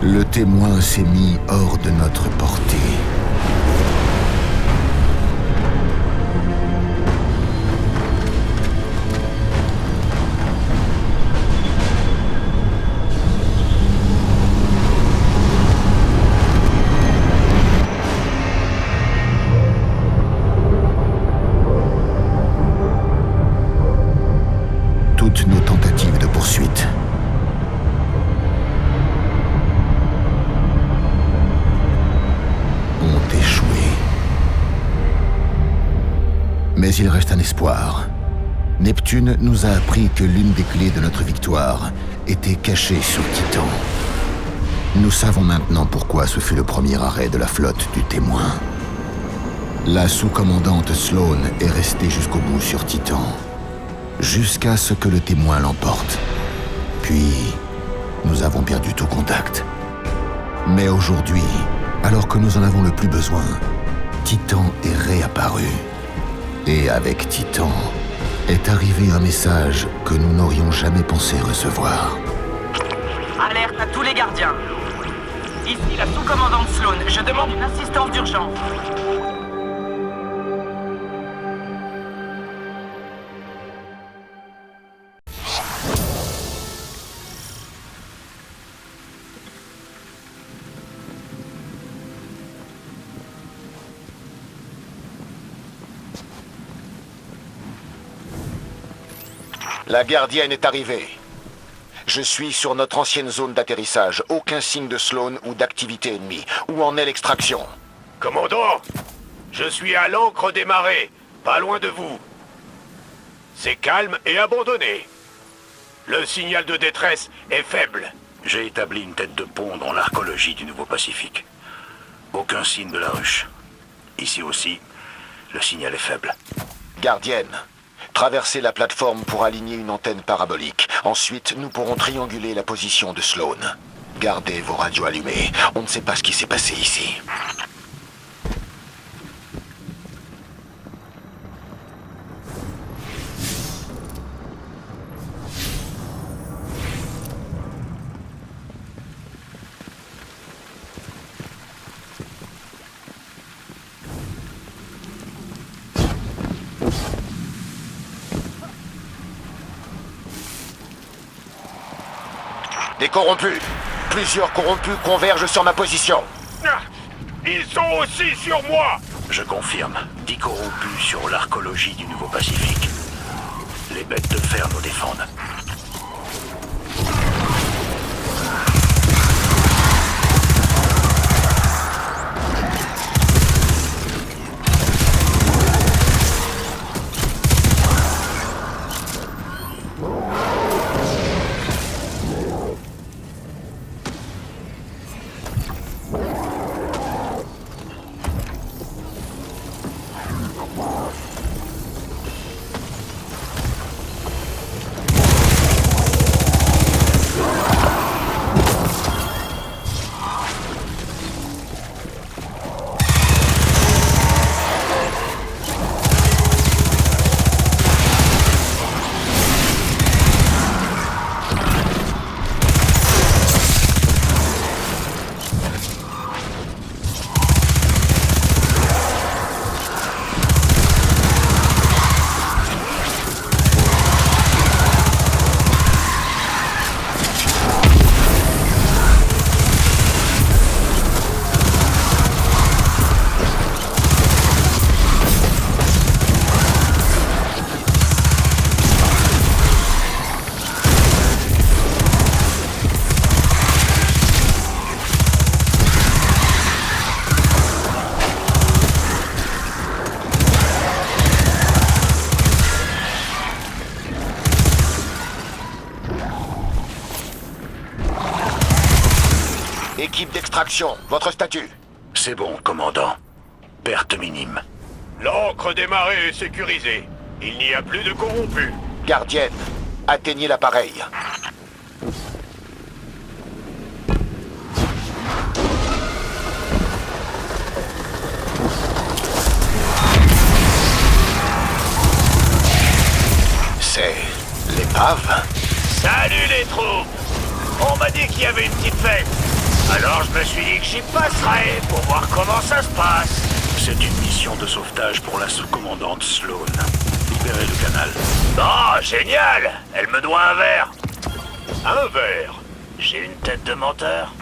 Le témoin s'est mis hors de notre portée. Toutes nos tentatives de poursuite ont échoué. Mais il reste un espoir. Neptune nous a appris que l'une des clés de notre victoire était cachée sur Titan. Nous savons maintenant pourquoi ce fut le premier arrêt de la flotte du témoin. La sous-commandante Sloane est restée jusqu'au bout sur Titan, jusqu'à ce que le témoin l'emporte. Puis, nous avons perdu tout contact. Mais aujourd'hui, alors que nous en avons le plus besoin, Titan est réapparu. Et avec Titan, est arrivé un message que nous n'aurions jamais pensé recevoir. Alerte à tous les gardiens. Ici la sous-commandante Sloane, je demande une assistance d'urgence. La gardienne est arrivée. Je suis sur notre ancienne zone d'atterrissage. Aucun signe de Sloane ou d'activité ennemie. Où en est l'extraction? Commandant, je suis à l'ancre des marées, pas loin de vous. C'est calme et abandonné. Le signal de détresse est faible. J'ai établi une tête de pont dans l'archéologie du Nouveau-Pacifique. Aucun signe de la ruche. Ici aussi, le signal est faible. Gardienne, traversez la plateforme pour aligner une antenne parabolique. Ensuite, nous pourrons trianguler la position de Sloane. Gardez vos radios allumées. On ne sait pas ce qui s'est passé ici. Des corrompus. Plusieurs corrompus convergent sur ma position. Ah, ils sont aussi sur moi. Je confirme. 10 corrompus sur l'archéologie du Nouveau-Pacifique. Les bêtes de fer nous défendent. Équipe d'extraction, votre statut. C'est bon, commandant. Perte minime. L'ancre des marées est sécurisée. Il n'y a plus de corrompus. Gardienne, atteignez l'appareil. C'est l'épave? Salut les troupes. On m'a dit qu'il y avait une petite fête. Alors je me suis dit que j'y passerais pour voir comment ça se passe. C'est une mission de sauvetage pour la sous-commandante Sloan. Libérez le canal. Oh, génial! Elle me doit un verre. Un verre? J'ai une tête de menteur.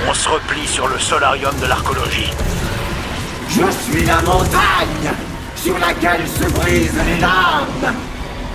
On se replie sur le solarium de l'archéologie. Je suis la montagne sur laquelle se brisent les lames.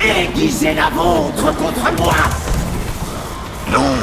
Aiguisez la vôtre contre moi. Non.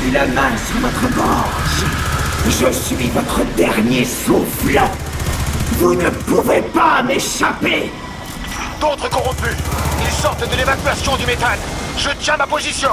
plus la main sur votre gorge. Je suis votre dernier souffle. Vous ne pouvez pas m'échapper. D'autres corrompus. Ils sortent de l'évacuation du méthane. Je tiens ma position.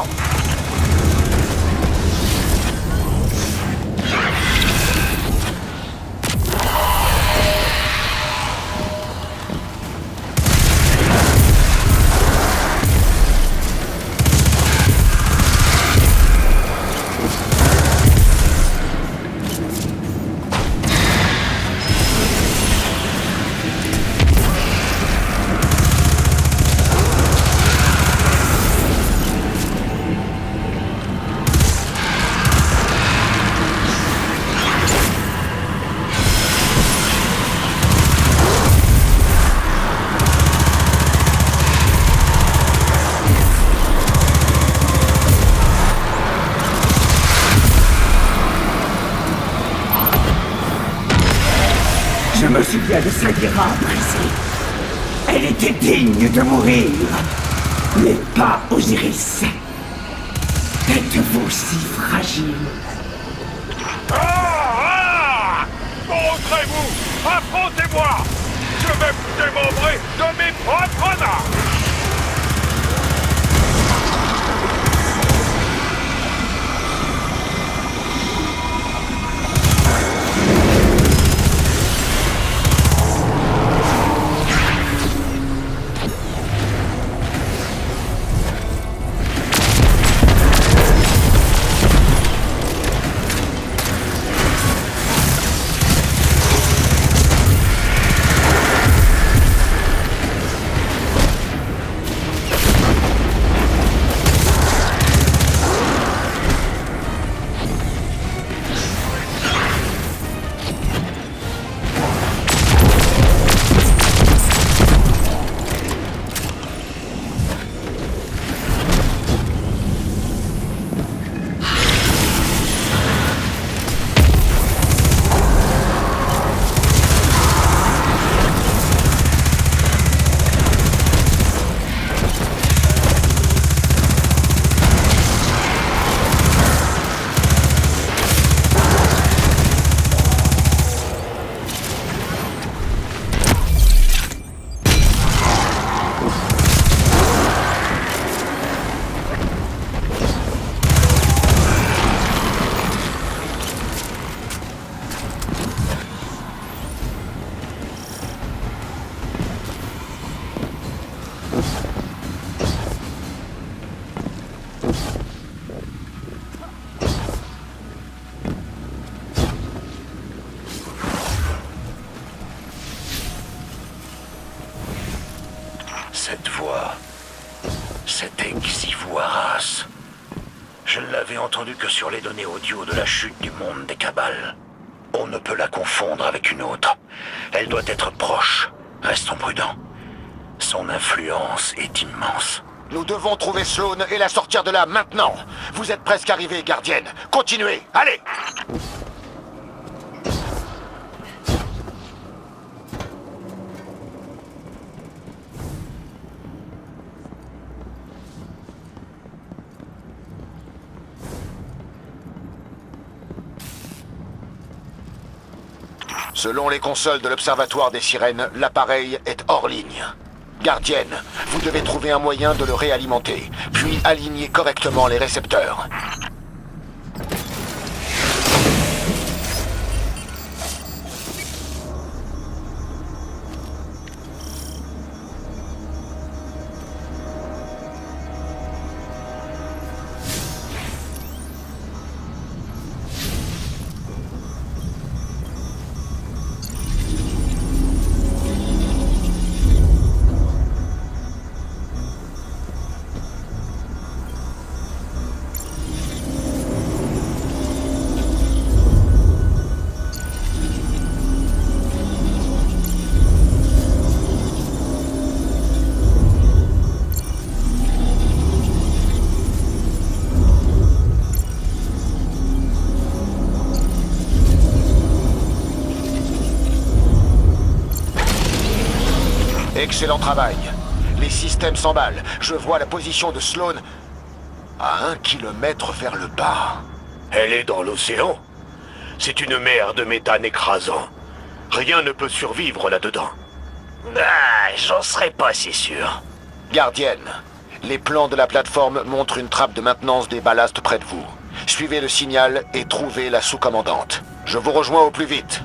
Je me souviens de Sagira brisée. Elle était digne de mourir, mais pas Osiris. Êtes-vous si fragile? Montrez-vous! Affrontez-moi! Je vais vous démembrer de mes propres armes! Cette voix, cet Exivoiras, je ne l'avais entendue que sur les données audio de la chute du monde des Cabales. On ne peut la confondre avec une autre. Elle doit être proche. Restons prudents. Son influence est immense. Nous devons trouver Sloan et la sortir de là maintenant. Vous êtes presque arrivés, gardienne. Continuez, allez! Selon les consoles de l'Observatoire des Sirènes, l'appareil est hors ligne. Gardienne, vous devez trouver un moyen de le réalimenter, puis aligner correctement les récepteurs. Excellent travail. Les systèmes s'emballent. Je vois la position de Sloan à 1 kilomètre vers le bas. Elle est dans l'océan. C'est une mer de méthane écrasant. Rien ne peut survivre là-dedans. Ah, j'en serais pas si sûr. Gardienne, les plans de la plateforme montrent une trappe de maintenance des ballasts près de vous. Suivez le signal et trouvez la sous-commandante. Je vous rejoins au plus vite.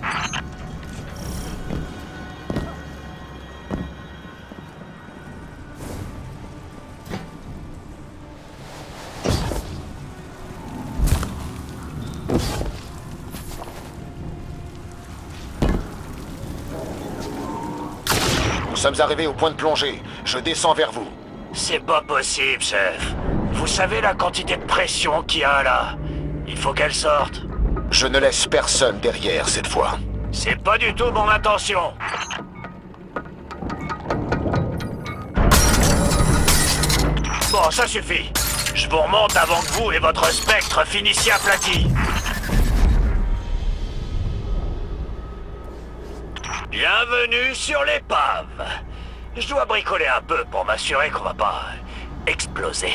Nous sommes arrivés au point de plongée. Je descends vers vous. C'est pas possible, chef. Vous savez la quantité de pression qu'il y a là? Il faut qu'elle sorte. Je ne laisse personne derrière cette fois. C'est pas du tout mon intention. Bon, ça suffit. Je vous remonte avant que vous et votre spectre finissiez aplati. Bienvenue sur l'épave. Je dois bricoler un peu pour m'assurer qu'on va pas exploser.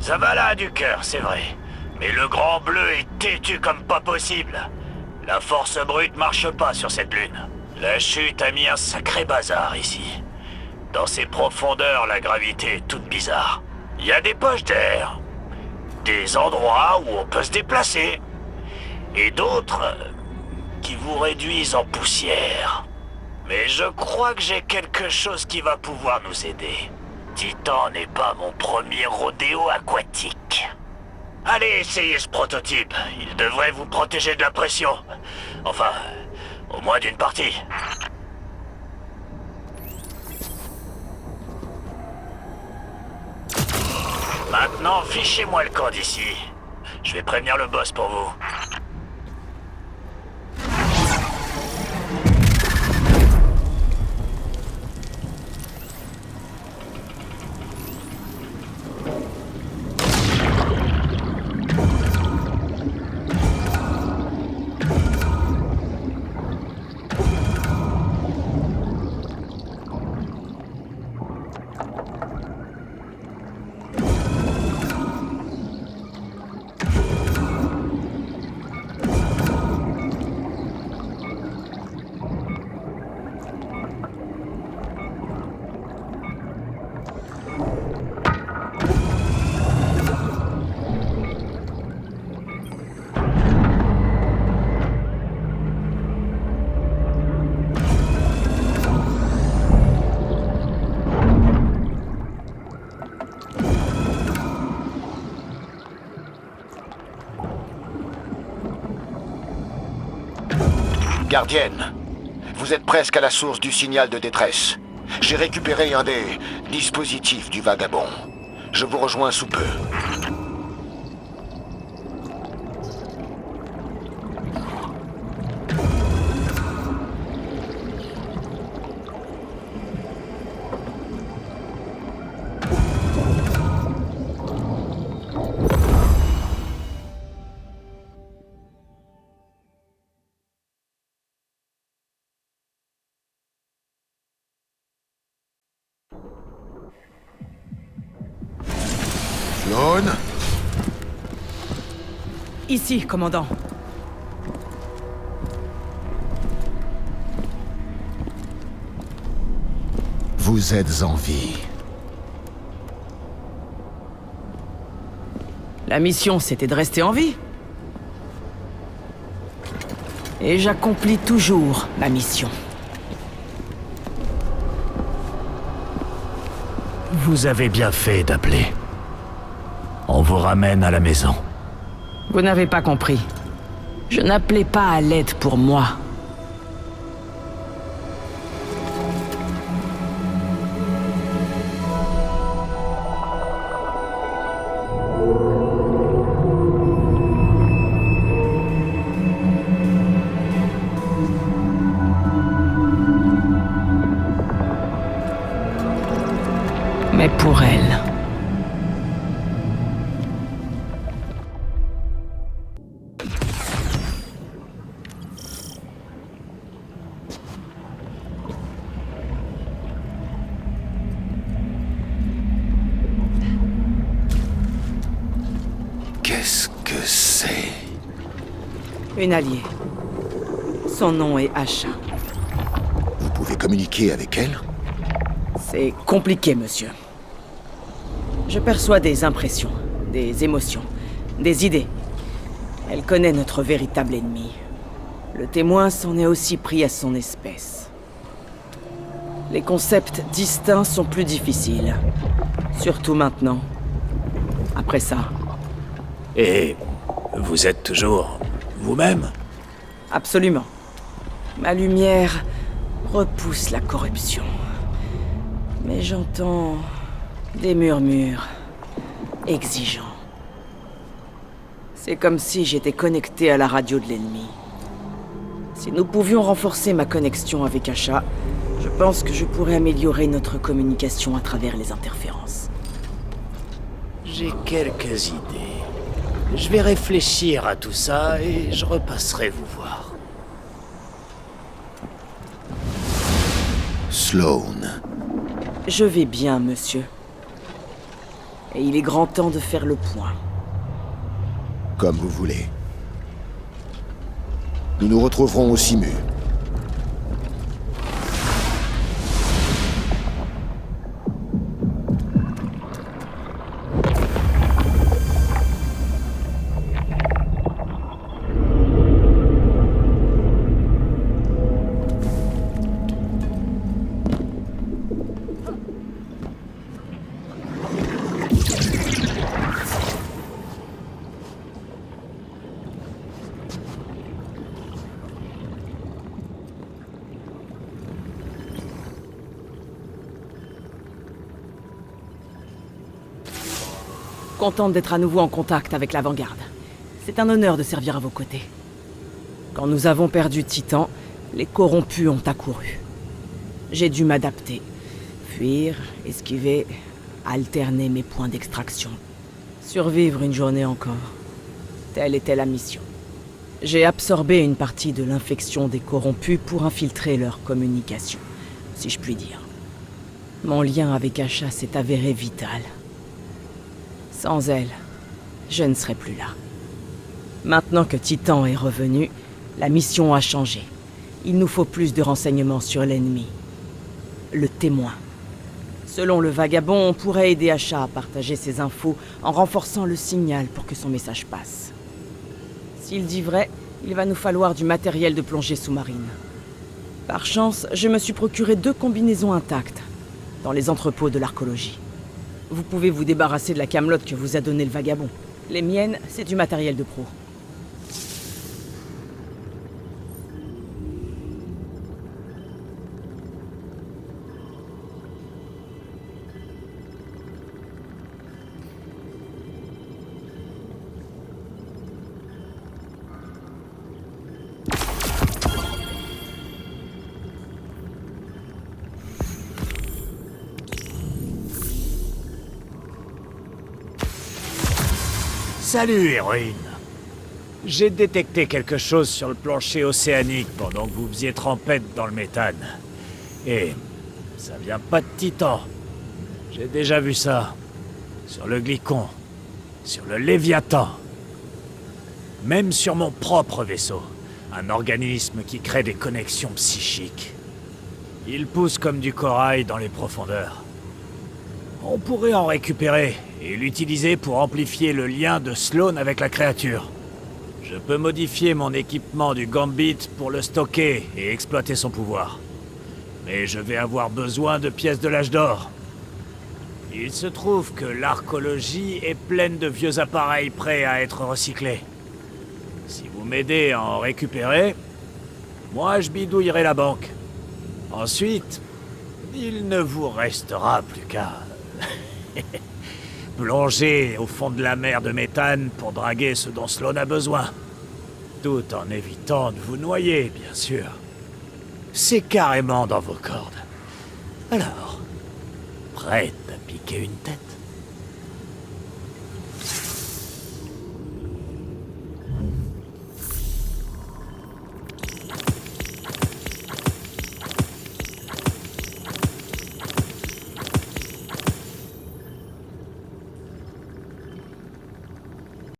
Ça va là du cœur, c'est vrai. Mais le grand bleu est têtu comme pas possible. La force brute marche pas sur cette lune. La chute a mis un sacré bazar ici. Dans ces profondeurs, la gravité est toute bizarre. Il y a des poches d'air, des endroits où on peut se déplacer, et d'autres qui vous réduisent en poussière. Mais je crois que j'ai quelque chose qui va pouvoir nous aider. Titan n'est pas mon premier rodéo aquatique. Allez, essayez ce prototype. Il devrait vous protéger de la pression. Enfin, au moins d'une partie. Maintenant, fichez-moi le camp d'ici. Je vais prévenir le boss pour vous. Gardienne, vous êtes presque à la source du signal de détresse. J'ai récupéré un des dispositifs du vagabond. Je vous rejoins sous peu. Sloan? Ici, commandant. Vous êtes en vie. La mission, c'était de rester en vie. Et j'accomplis toujours ma mission. Vous avez bien fait d'appeler. On vous ramène à la maison. Vous n'avez pas compris. Je n'appelais pas à l'aide pour moi. Mais pour elle. Qu'est-ce que c'est? c'est? Une alliée. Son nom est Asha. Vous pouvez communiquer avec elle? C'est compliqué, monsieur. Je perçois des impressions, des émotions, des idées. Elle connaît notre véritable ennemi. Le témoin s'en est aussi pris à son espèce. Les concepts distincts sont plus difficiles. Surtout maintenant. Après ça. Et vous êtes toujours vous-même? Absolument. Ma lumière repousse la corruption. Mais j'entends des murmures exigeants. C'est comme si j'étais connecté à la radio de l'ennemi. Si nous pouvions renforcer ma connexion avec Asha, je pense que je pourrais améliorer notre communication à travers les interférences. J'ai quelques idées. Je vais réfléchir à tout ça et je repasserai vous voir. Sloane. Je vais bien, monsieur. Et il est grand temps de faire le point. Comme vous voulez. Nous nous retrouverons au Simu. Contente d'être à nouveau en contact avec l'avant-garde. C'est un honneur de servir à vos côtés. Quand nous avons perdu Titan, les corrompus ont accouru. J'ai dû m'adapter. Fuir, esquiver, alterner mes points d'extraction. Survivre une journée encore. Telle était la mission. J'ai absorbé une partie de l'infection des corrompus pour infiltrer leur communication, si je puis dire. Mon lien avec Asha s'est avéré vital. Sans elle, je ne serais plus là. Maintenant que Titan est revenu, la mission a changé. Il nous faut plus de renseignements sur l'ennemi. Le témoin. Selon le vagabond, on pourrait aider Asha à partager ses infos en renforçant le signal pour que son message passe. S'il dit vrai, il va nous falloir du matériel de plongée sous-marine. Par chance, je me suis procuré 2 combinaisons intactes dans les entrepôts de l'archéologie. Vous pouvez vous débarrasser de la camelote que vous a donnée le vagabond. Les miennes, c'est du matériel de pro. Salut, héroïne. J'ai détecté quelque chose sur le plancher océanique pendant que vous faisiez trempette dans le méthane. Et ça vient pas de Titan. J'ai déjà vu ça. Sur le Glycon. Sur le Léviathan. Même sur mon propre vaisseau. Un organisme qui crée des connexions psychiques. Il pousse comme du corail dans les profondeurs. On pourrait en récupérer et l'utiliser pour amplifier le lien de Sloane avec la créature. Je peux modifier mon équipement du Gambit pour le stocker et exploiter son pouvoir. Mais je vais avoir besoin de pièces de l'âge d'or. Il se trouve que l'archéologie est pleine de vieux appareils prêts à être recyclés. Si vous m'aidez à en récupérer, moi je bidouillerai la banque. Ensuite, il ne vous restera plus qu'à plonger au fond de la mer de méthane pour draguer ce dont Sloane a besoin. Tout en évitant de vous noyer, bien sûr. C'est carrément dans vos cordes. Alors, prête à piquer une tête ?